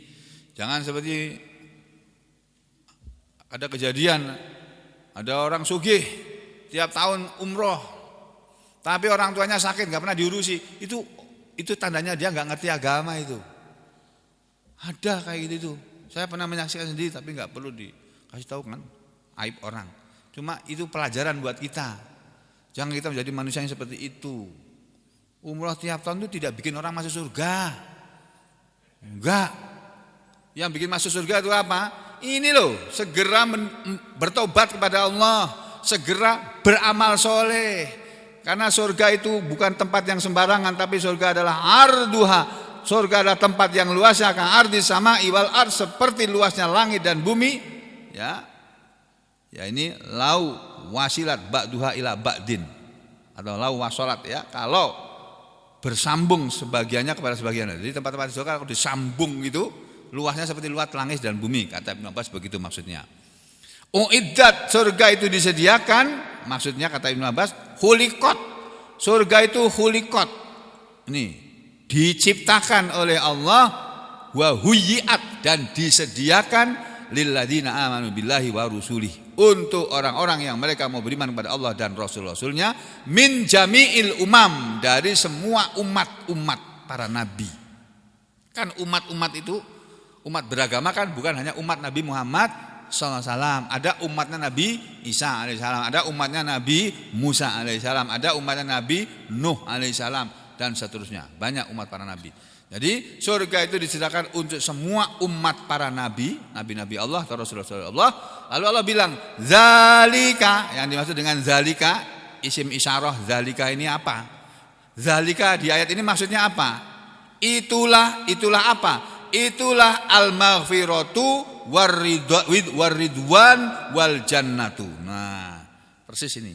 jangan seperti ada kejadian, ada orang sugih tiap tahun umroh, tapi orang tuanya sakit nggak pernah diurusi. Itu tandanya dia nggak ngerti agama itu. Ada kayak gitu. Saya pernah menyaksikan sendiri, tapi nggak perlu dikasih tahu kan, aib orang. Cuma itu pelajaran buat kita. Jangan kita menjadi manusia yang seperti itu. Umroh tiap tahun itu tidak bikin orang masuk surga. Enggak. Yang bikin masuk surga itu apa? Ini loh, segera bertobat kepada Allah, segera beramal soleh. Karena surga itu bukan tempat yang sembarangan, tapi surga adalah arduha. Surga adalah tempat yang luasnya, kan ardi sama iwal ard, seperti luasnya langit dan bumi. Ya ini lau wasilat ba'duha ila ba'din, atau lau wasolat, ya, kalau bersambung sebagiannya kepada sebagian. Jadi tempat-tempat surga kalau disambung gitu, luasnya seperti luas langit dan bumi, kata Ibnu Abbas, begitu maksudnya. Uiddat, surga itu disediakan, maksudnya kata Ibnu Abbas, hulikot, surga itu hulikot, ini diciptakan oleh Allah, wa huyiat, dan disediakan lilladzina amanu billahi wa rusulih, untuk orang-orang yang mereka mau beriman kepada Allah dan Rasul-Rasulnya, min jami'il umam, dari semua umat-umat para nabi. Kan umat-umat itu, umat beragama kan bukan hanya umat Nabi Muhammad SAW. Ada umatnya Nabi Isa alaihissalam, ada umatnya Nabi Musa alaihissalam, ada umatnya Nabi Nuh alaihissalam, dan seterusnya. Banyak umat para nabi. Jadi surga itu disediakan untuk semua umat para nabi, nabi-nabi Allah atau Rasul-Rasul Allah. Lalu Allah bilang, zalika, yang dimaksud dengan zalika, isim isyarah zalika ini apa? Zalika di ayat ini maksudnya apa? Itulah apa? Itulah al-maghfiratu waridwan wal jannatu. Nah, persis ini.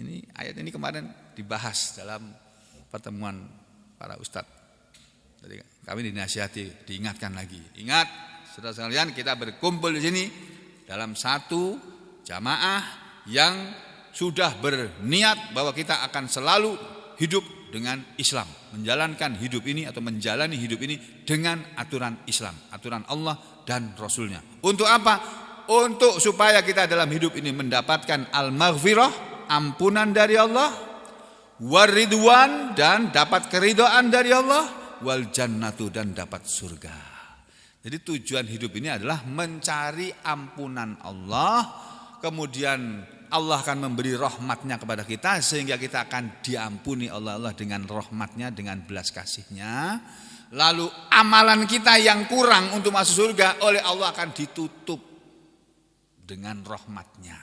Ini ayat ini kemarin dibahas dalam pertemuan para ustadz. Jadi kami dinasihati, diingatkan lagi. Ingat, saudara sekalian, kita berkumpul di sini dalam satu jamaah yang sudah berniat bahwa kita akan selalu hidup dengan Islam, menjalankan hidup ini atau menjalani hidup ini dengan aturan Islam, aturan Allah dan Rasulnya. Untuk apa? Untuk supaya kita dalam hidup ini mendapatkan al-maghfirah, ampunan dari Allah, waridwan, dan dapat keridhaan dari Allah, wal jannatu, dan dapat surga. Jadi tujuan hidup ini adalah mencari ampunan Allah, kemudian Allah akan memberi rahmatnya kepada kita sehingga kita akan diampuni oleh Allah dengan rahmatnya, dengan belas kasihnya. Lalu amalan kita yang kurang untuk masuk surga oleh Allah akan ditutup dengan rahmatnya.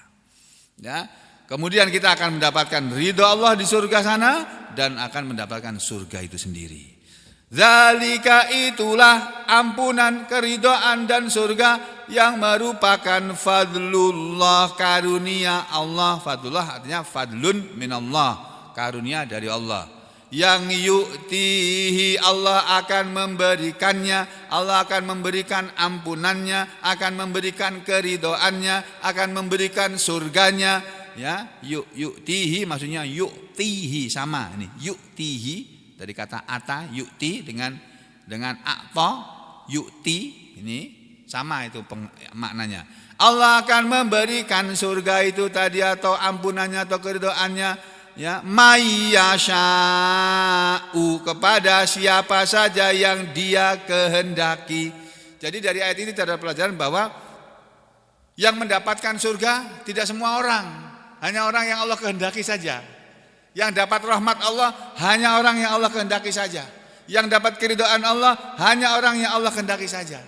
Ya, kemudian kita akan mendapatkan ridha Allah di surga sana dan akan mendapatkan surga itu sendiri. Zalika, itulah ampunan, keridhaan dan surga yang merupakan fadlullah, karunia Allah. Fadlullah artinya fadlun minallah, karunia dari Allah. yang yu'tihi, Allah akan memberikannya, Allah akan memberikan ampunannya, akan memberikan keridhoannya, akan memberikan surganya. Ya, yu'tihi maksudnya yu'tihi, sama ini yu'tihi dari kata ata, yu'ti dengan a'ta, yu'ti, ini sama itu maknanya. Allah akan memberikan surga itu tadi atau ampunannya atau keridhoannya, ya, mayyasha'u, kepada siapa saja yang Dia kehendaki. Jadi dari ayat ini terdapat pelajaran bahwa yang mendapatkan surga tidak semua orang, hanya orang yang Allah kehendaki saja. Yang dapat rahmat Allah hanya orang yang Allah kehendaki saja. Yang dapat keridhaan Allah hanya orang yang Allah kehendaki saja.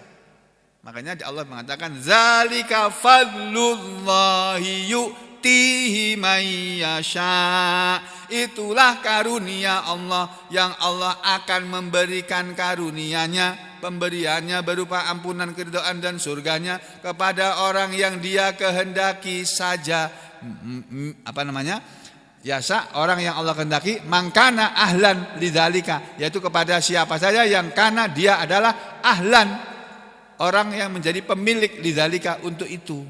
Makanya Allah mengatakan zalika fadlullahi yu'tihi may yasha. Itulah karunia Allah yang Allah akan memberikan karunia-Nya, pemberiannya berupa ampunan, keridhaan dan surganya kepada orang yang Dia kehendaki saja. Yasa, orang yang Allah kehendaki, mangkana ahlan lidzalika, yaitu kepada siapa saja yang karena dia adalah ahlan, orang yang menjadi pemilik lidzalika, untuk itu.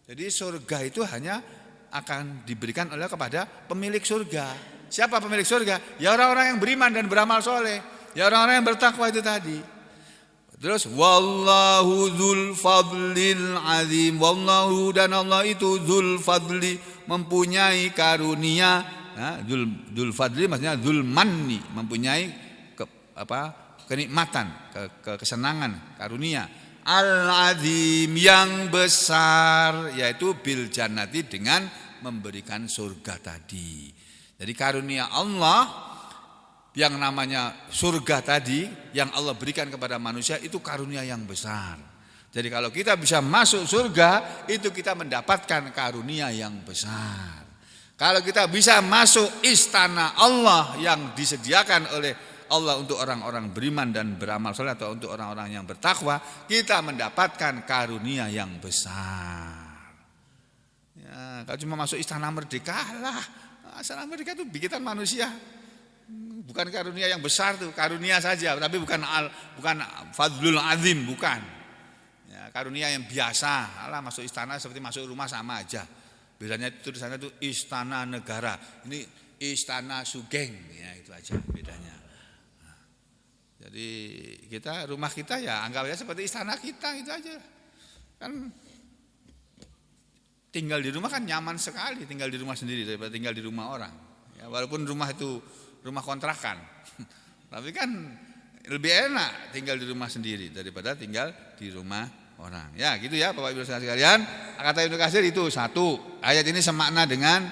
Jadi surga itu hanya akan diberikan oleh kepada pemilik surga. Siapa pemilik surga? Ya orang-orang yang beriman dan beramal soleh, ya orang-orang yang bertakwa itu tadi. Terus wallahu dzul fadlil azim, wallahu, dan Allah itu dzul fadli, mempunyai karunia. Nah, dzul fadli maksudnya dzul manni, mempunyai kenikmatan, kesenangan, karunia. Al azim, yang besar, yaitu bil jannati, dengan memberikan surga tadi. Jadi karunia Allah yang namanya surga tadi yang Allah berikan kepada manusia itu karunia yang besar. Jadi kalau kita bisa masuk surga, itu kita mendapatkan karunia yang besar. Kalau kita bisa masuk istana Allah yang disediakan oleh Allah untuk orang-orang beriman dan beramal saleh atau untuk orang-orang yang bertakwa, kita mendapatkan karunia yang besar. Ya, kalau cuma masuk istana merdeka lah, istana merdeka itu bikinan manusia. Bukan karunia yang besar tuh, karunia saja, tapi bukan fadlul azim, bukan. Ya, karunia yang biasa. Alah, masuk istana seperti masuk rumah sama aja. Bedanya itu di sana tuh istana negara, ini istana Sugeng, ya itu aja bedanya. Nah, jadi rumah kita ya anggap aja seperti istana kita, itu aja. Kan tinggal di rumah kan nyaman sekali, tinggal di rumah sendiri daripada tinggal di rumah orang. Ya, walaupun rumah itu rumah kontrakan, tapi kan lebih enak tinggal di rumah sendiri daripada tinggal di rumah orang. Ya gitu ya Bapak Ibu sekalian. Kata Ibnu Katsir itu satu, ayat ini semakna dengan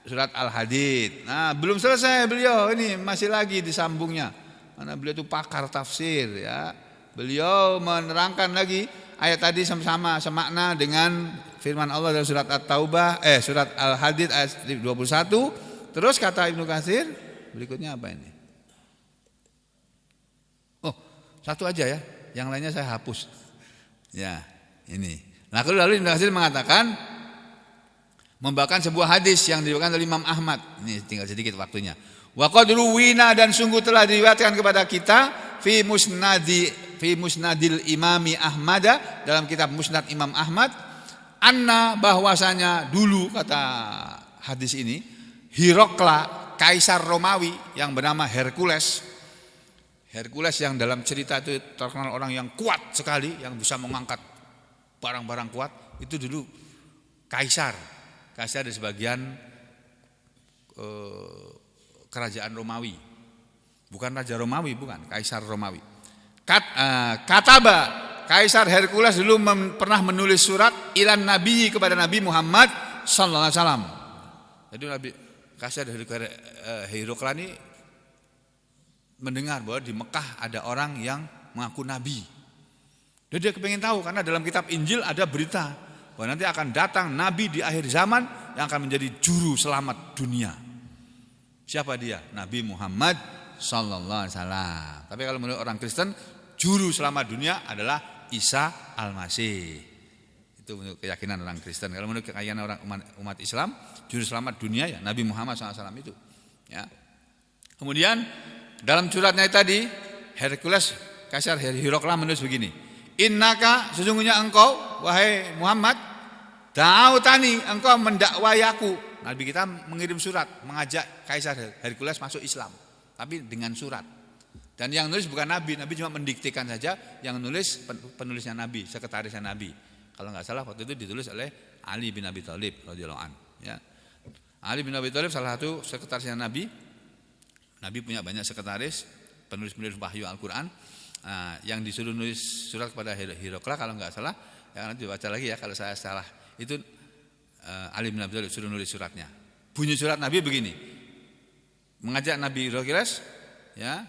surat Al-Hadid. Nah belum selesai beliau, ini masih lagi disambungnya. Karena beliau itu pakar tafsir ya. Beliau menerangkan lagi ayat tadi sama-sama semakna dengan firman Allah dalam surat At-Taubah, surat Al-Hadid ayat 21. Terus kata Ibnu Katsir, berikutnya apa ini? Oh, satu aja ya, yang lainnya saya hapus. Ya, ini. Nah, lalu Ibnu Katsir mengatakan membawakan sebuah hadis yang diriwayatkan oleh Imam Ahmad. Ini tinggal sedikit waktunya. Wa qad ruwina, dan sungguh telah diriwayatkan kepada kita fi musnadil Imami Ahmad, dalam kitab Musnad Imam Ahmad, anna, bahwasanya dulu, kata hadis ini, Hirokla, kaisar Romawi yang bernama Hercules yang dalam cerita itu terkenal orang yang kuat sekali, yang bisa mengangkat barang-barang kuat, itu dulu kaisar dari sebagian kerajaan Romawi, bukan raja Romawi, bukan, kaisar Romawi. Kataba, kaisar Hercules dulu pernah menulis surat ilan Nabi, kepada Nabi Muhammad sallallahu alaihi wasallam. Jadi Nabi Kaisar Hirokla ini mendengar bahwa di Mekah ada orang yang mengaku nabi. Dan dia kepengen tahu, karena dalam kitab Injil ada berita bahwa nanti akan datang nabi di akhir zaman yang akan menjadi juru selamat dunia. Siapa dia? Nabi Muhammad sallallahu alaihi wasallam. Tapi kalau menurut orang Kristen, juru selamat dunia adalah Isa Al-Masih. Itu menurut keyakinan orang Kristen. Kalau menurut keyakinan orang umat Islam, juru selamat dunia ya Nabi Muhammad SAW itu. Ya. Kemudian dalam suratnya tadi Hercules, Kaisar Hirokla menulis begini, innaka, sesungguhnya engkau wahai Muhammad, da'autani, engkau mendakwai aku. Nabi kita mengirim surat mengajak Kaisar Hercules masuk Islam, tapi dengan surat. Dan yang nulis bukan Nabi cuma mendiktekan saja, yang nulis penulisnya Nabi, sekretarisnya Nabi. Kalau nggak salah waktu itu ditulis oleh Ali bin Abi Thalib radhiyallahu anhu, ya. Ali bin Abi Thalib salah satu sekretarisnya Nabi. Nabi punya banyak sekretaris, penulis-penulis wahyu Al-Quran. Yang disuruh nulis surat kepada Hirokla kalau nggak salah, ya nanti baca lagi ya kalau saya salah. Itu Ali bin Abi Thalib suruh nulis suratnya. Bunyi surat Nabi begini, mengajak Nabi Hirokles, ya,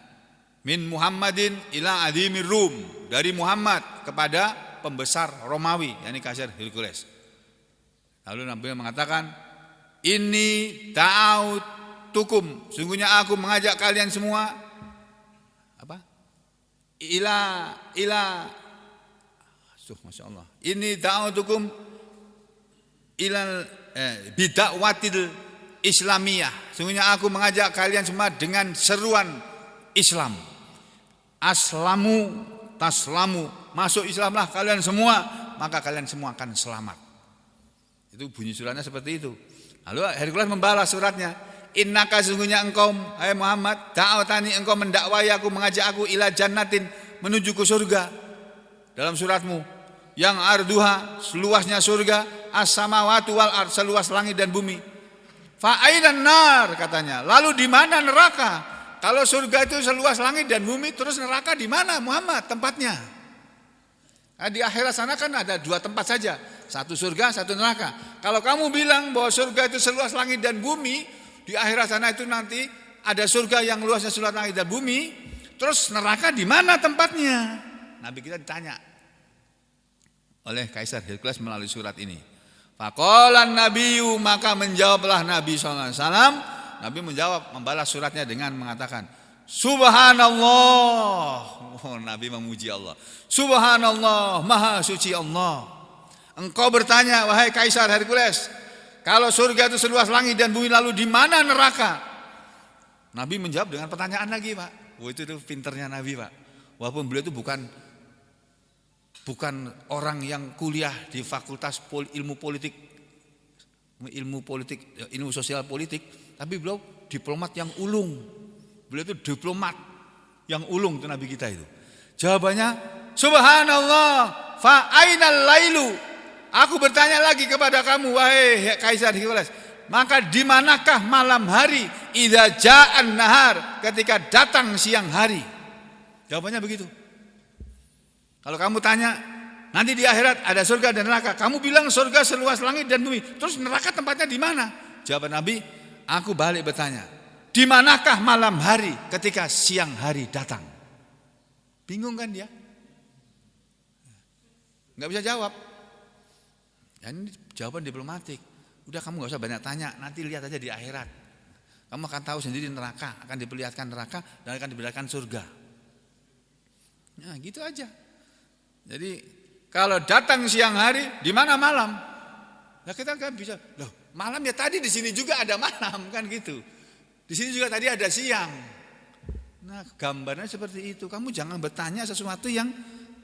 min Muhammadin ila adhimir Rum, dari Muhammad kepada pembesar Romawi, yakni Kaisar Hercules. Lalu Nabi mengatakan, ini ta'autukum, sungguhnya aku mengajak kalian semua apa? Ila Masya Allah. Ini ta'autukum ila bidakwatil Islamiyah. Sungguhnya aku mengajak kalian semua dengan seruan Islam. Aslamu taslamu, masuk Islamlah kalian semua, maka kalian semua akan selamat. Itu bunyi suratnya seperti itu. Lalu Hercules membalas suratnya, innaka, sesungguhnya engkau hai Muhammad, da'awtani, engkau mendakwai aku, mengajak aku ila jannatin, menuju ke surga. Dalam suratmu, yang arduha, seluasnya surga, as-samawati wal ard, seluas langit dan bumi. Fa ainan nar, katanya. Lalu di mana neraka? Kalau surga itu seluas langit dan bumi, terus neraka di mana Muhammad tempatnya? Nah, di akhirat sana kan ada dua tempat saja, satu surga, satu neraka. Kalau kamu bilang bahwa surga itu seluas langit dan bumi, di akhirat sana itu nanti ada surga yang luasnya seluas langit dan bumi, terus neraka di mana tempatnya? Nabi kita ditanya oleh Kaisar Hercules melalui surat ini. Faqalan nabiyyu, maka menjawablah Nabi SAW. Nabi menjawab, membalas suratnya dengan mengatakan, Subhanallah. Nabi memuji Allah. Subhanallah, maha suci Allah. Engkau bertanya, wahai Kaisar Hercules, kalau surga itu seluas langit dan bumi, lalu di mana neraka? Nabi menjawab dengan pertanyaan lagi, Pak. Itu pinternya Nabi, Pak. Walaupun beliau itu bukan orang yang kuliah di fakultas ilmu sosial politik, tapi beliau diplomat yang ulung. Beliau itu diplomat yang ulung, itu Nabi kita itu. Jawabannya, Subhanallah, fa ainal lailu. Aku bertanya lagi kepada kamu, wahai Kaisar Hercules, maka di manakah malam hari? Idza ja'an nahar, ketika datang siang hari. Jawabannya begitu. Kalau kamu tanya, nanti di akhirat ada surga dan neraka, kamu bilang surga seluas langit dan bumi, terus neraka tempatnya di mana? Jawaban Nabi, aku balik bertanya, di manakah malam hari ketika siang hari datang? Bingung kan dia? Nggak bisa jawab. Dan ini jawaban diplomatik. Udah, kamu nggak usah banyak tanya, nanti lihat aja di akhirat. Kamu akan tahu sendiri neraka, akan diperlihatkan neraka dan akan diperlihatkan surga. Nah, gitu aja. Jadi kalau datang siang hari, di mana malam? Nah, kita kan bisa, loh, malam ya tadi di sini juga ada malam, kan gitu. Di sini juga tadi ada siang. Nah, gambarnya seperti itu. Kamu jangan bertanya sesuatu yang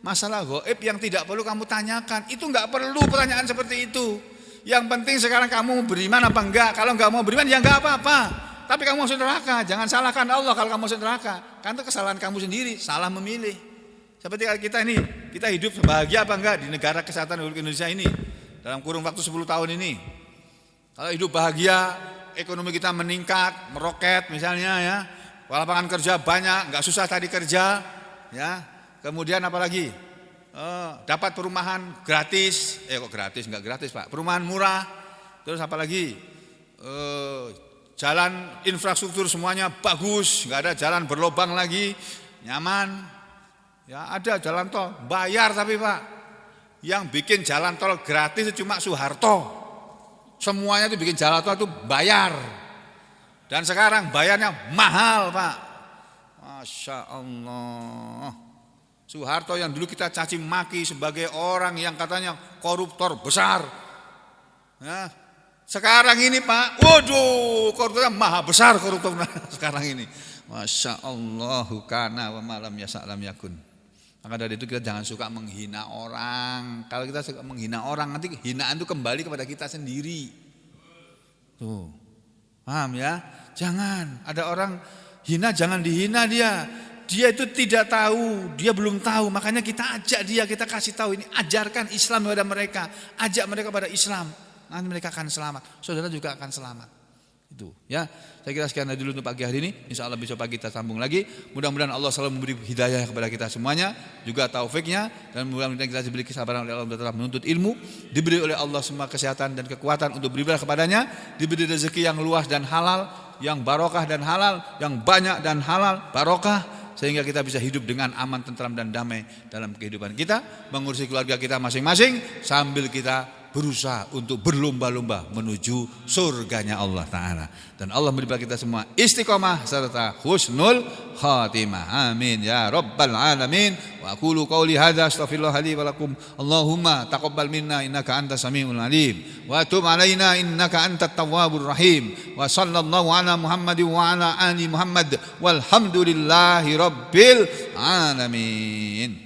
masalah gaib yang tidak perlu kamu tanyakan. Itu enggak perlu pertanyaan seperti itu. Yang penting sekarang kamu beriman apa enggak. Kalau enggak mau beriman ya enggak apa-apa. Tapi kamu masuk neraka. Jangan salahkan Allah kalau kamu masuk neraka. Kan itu kesalahan kamu sendiri, salah memilih. Seperti kita ini, kita hidup bahagia apa enggak di negara kesehatan Republik Indonesia ini dalam kurun waktu 10 tahun ini. Kalau hidup bahagia, ekonomi kita meningkat, meroket misalnya ya. Lapangan kerja banyak, enggak susah tadi kerja ya. Kemudian apa lagi? Dapat perumahan gratis. Kok gratis? Enggak gratis, Pak. Perumahan murah. Terus apa lagi? Jalan infrastruktur semuanya bagus, enggak ada jalan berlobang lagi, nyaman. Ya, ada jalan tol bayar tapi, Pak. Yang bikin jalan tol gratis itu cuma Soeharto. Semuanya itu bikin jalan tol itu bayar. Dan sekarang bayarnya mahal, Pak. Masya Allah. Soeharto yang dulu kita caci maki sebagai orang yang katanya koruptor besar. Ya, sekarang ini, Pak, waduh, koruptornya maha besar koruptor sekarang ini. Masya Allahu kana wa malam yasa lam yakun. Maka dari itu kita jangan suka menghina orang. Kalau kita suka menghina orang, nanti hinaan itu kembali kepada kita sendiri. Tuh, paham ya? Jangan, ada orang hina, jangan dihina dia. Dia itu tidak tahu, dia belum tahu. Makanya kita ajak dia, kita kasih tahu ini, ajarkan Islam kepada mereka, ajak mereka pada Islam. Nanti mereka akan selamat, saudara juga akan selamat. Itu ya, saya kira sekian dulu untuk pagi hari ini. Insya Allah besok pagi kita sambung lagi. Mudah-mudahan Allah selalu memberi hidayah kepada kita semuanya, juga taufiknya, dan mudah-mudahan kita diberi kesabaran oleh Allah dalam menuntut ilmu, diberi oleh Allah semua kesehatan dan kekuatan untuk beribadah kepadanya, diberi rezeki yang luas dan halal, yang barokah dan halal, yang banyak dan halal, barokah, sehingga kita bisa hidup dengan aman, tentram dan damai dalam kehidupan kita, mengurusi keluarga kita masing-masing, sambil kita berusaha untuk berlomba-lomba menuju surganya Allah Ta'ala. Dan Allah memberi kita semua istiqomah serta husnul khatimah. Amin ya rabbal alamin. Wa aqulu qawli hadza astaghfirullah li wa lakum. Allahumma taqabbal minna innaka antas samiul alim wa tub alaina innaka antat tawwabur rahim. Wa sallallahu ala Muhammadin wa ala ali Muhammad walhamdulillahi rabbil alamin.